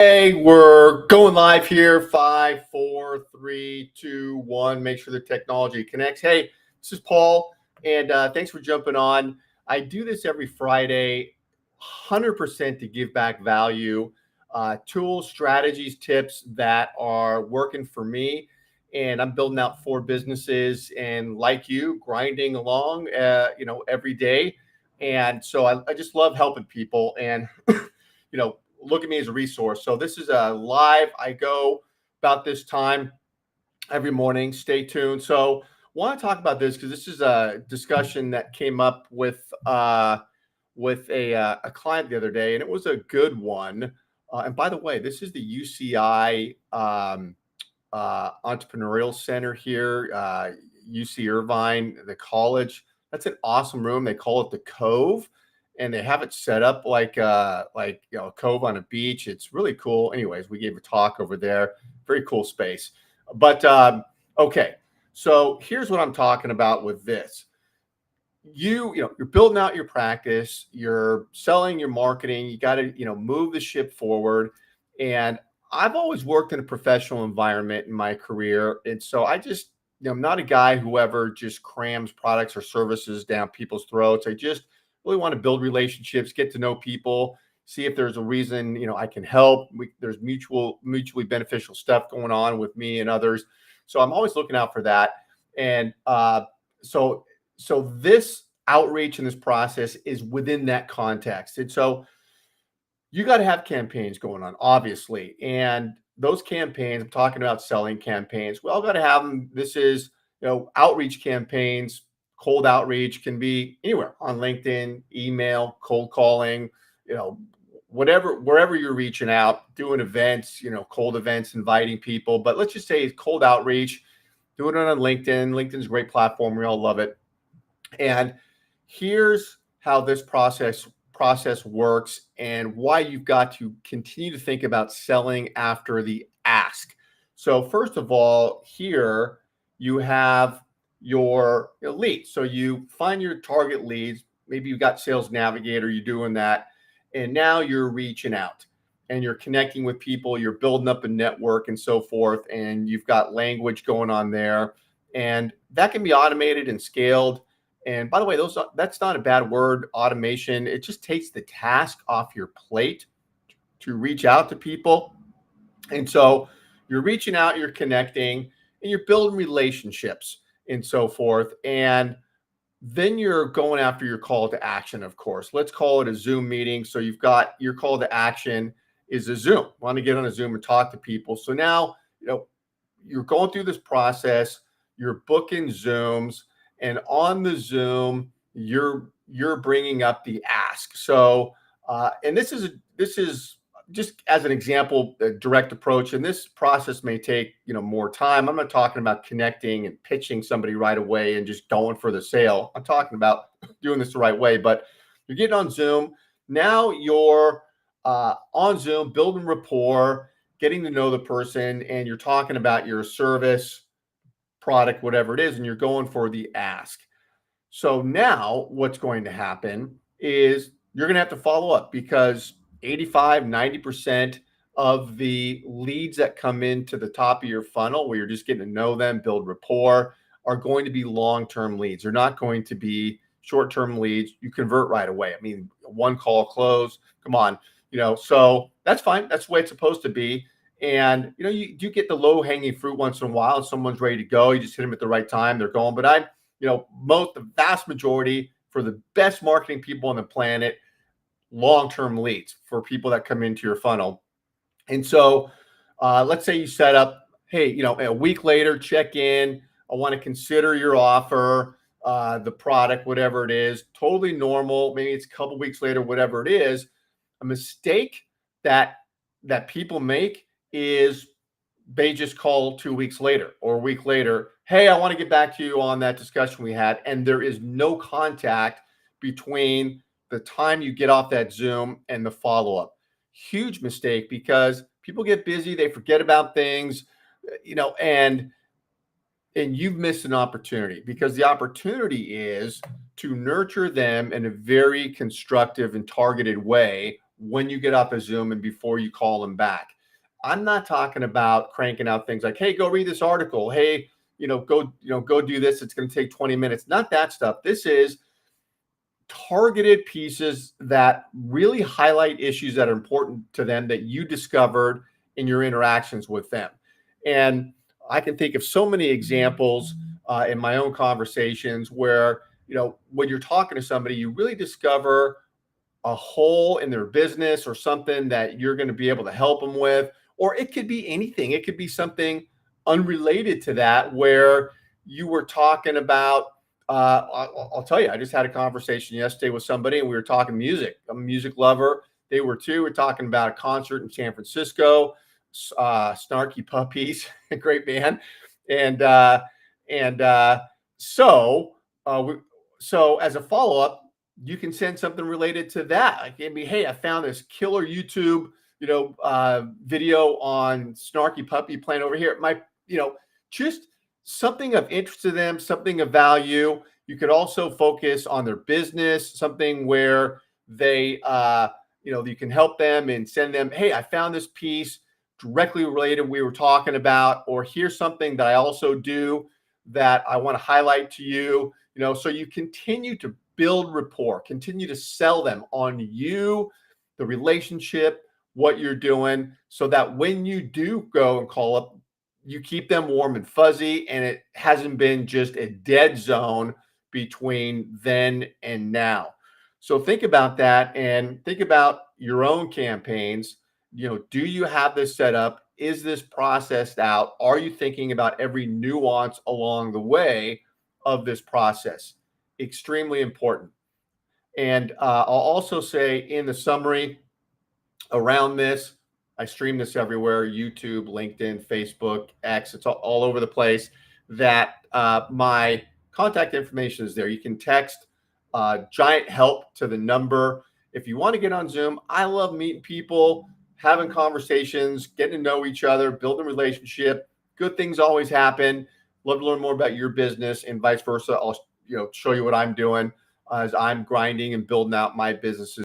Hey, we're going live here. 5, 4, 3, 2, 1. Make sure the technology connects. Hey, this is Paul, and thanks for jumping on. I do this every Friday, 100% to give back value, tools, strategies, tips that are working for me. And I'm building out 4 businesses, and like you, grinding along, every day. And so I just love helping people, and look at me as a resource. So this is a live. I go about this time every morning. Stay tuned. So want to talk about this because this is a discussion that came up with a client the other day, and it was a good one. And by the way, this is the UCI Entrepreneurial Center here, UC Irvine, the college. That's an awesome room. They call it the Cove, and they have it set up like a cove on a beach. It's really cool. Anyways, we gave a talk over there. Very cool space. But okay, so here's what I'm talking about with this. You're building out your practice, you're selling, your marketing, you got to move the ship forward. And I've always worked in a professional environment in my career, and so I just I'm not a guy who ever just crams products or services down people's throats. I just really want to build relationships, get to know people, see if there's a reason I can help. There's mutually beneficial stuff going on with me and others, so I'm always looking out for that. And so so this outreach and this process is within that context. And so you got to have campaigns going on, obviously. And those campaigns, I'm talking about selling campaigns, we all got to have them. This is, outreach campaigns. Cold outreach can be anywhere on LinkedIn, email, cold calling, whatever, wherever you're reaching out, doing events, cold events, inviting people. But let's just say cold outreach, doing it on LinkedIn. LinkedIn's a great platform. We all love it. And here's how this process works, and why you've got to continue to think about selling after the ask. So first of all, here you have your leads. So you find your target leads. Maybe you've got Sales Navigator, you're doing that, and now you're reaching out and you're connecting with people, you're building up a network and so forth, and you've got language going on there, and that can be automated and scaled. And by the way, that's not a bad word, automation. It just takes the task off your plate to reach out to people. And so you're reaching out, you're connecting, and you're building relationships and so forth. And then you're going after your call to action, of course. Let's call it a Zoom meeting. So you've got your call to action is a Zoom. Want to get on a Zoom and talk to people. So now, you're going through this process, you're booking Zooms, and on the Zoom, you're bringing up the ask. So, and this is just as an example, a direct approach, and this process may take more time. I'm not talking about connecting and pitching somebody right away and just going for the sale. I'm talking about doing this the right way. But you're getting on Zoom. Now you're on Zoom, building rapport, getting to know the person, and you're talking about your service, product, whatever it is, and you're going for the ask. So now what's going to happen is you're going to have to follow up, because 85, 90% of the leads that come into the top of your funnel, where you're just getting to know them, build rapport, are going to be long-term leads. They're not going to be short-term leads you convert right away. I mean, one call close, come on, so that's fine. That's the way it's supposed to be. And you do get the low-hanging fruit once in a while, and someone's ready to go. You just hit them at the right time, they're going. But the vast majority, for the best marketing people on the planet, long-term leads for people that come into your funnel. And so let's say you set up, hey, a week later, check in. I want to consider your offer, the product, whatever it is. Totally normal. Maybe it's a couple weeks later, whatever it is. A mistake that people make is they just call 2 weeks later or a week later. Hey, I want to get back to you on that discussion we had. And there is no contact between the time you get off that Zoom and the follow-up. Huge mistake, because people get busy, they forget about things, and you've missed an opportunity, because the opportunity is to nurture them in a very constructive and targeted way when you get off of Zoom and before you call them back. I'm not talking about cranking out things like, hey, go read this article. Hey, go do this. It's going to take 20 minutes. Not that stuff. This is targeted pieces that really highlight issues that are important to them that you discovered in your interactions with them. And I can think of so many examples in my own conversations where, when you're talking to somebody, you really discover a hole in their business or something that you're going to be able to help them with. Or it could be anything. It could be something unrelated to that where you were talking about. I'll tell you, I just had a conversation yesterday with somebody and we were talking music. I'm a music lover. They were too. We're talking about a concert in San Francisco, Snarky Puppies, a great band. And and so we, so as a follow-up, you can send something related to that. Like, hey, I found this killer YouTube, video on Snarky Puppy playing over here. Just something of interest to them, something of value. You could also focus on their business, something where they, you can help them and send them, hey, I found this piece directly related we were talking about, or here's something that I also do that I want to highlight to you, so you continue to build rapport, continue to sell them on you, the relationship, what you're doing, so that when you do go and call up, you keep them warm and fuzzy and it hasn't been just a dead zone between then and now. So think about that and think about your own campaigns. Do you have this set up? Is this processed out? Are you thinking about every nuance along the way of this process? Extremely important. And I'll also say in the summary around this, I stream this everywhere: YouTube, LinkedIn, Facebook, X. It's all over the place. That my contact information is there. You can text GIANTHELP to the number. If you want to get on Zoom, I love meeting people, having conversations, getting to know each other, building a relationship. Good things always happen. Love to learn more about your business and vice versa. I'll show you what I'm doing as I'm grinding and building out my businesses.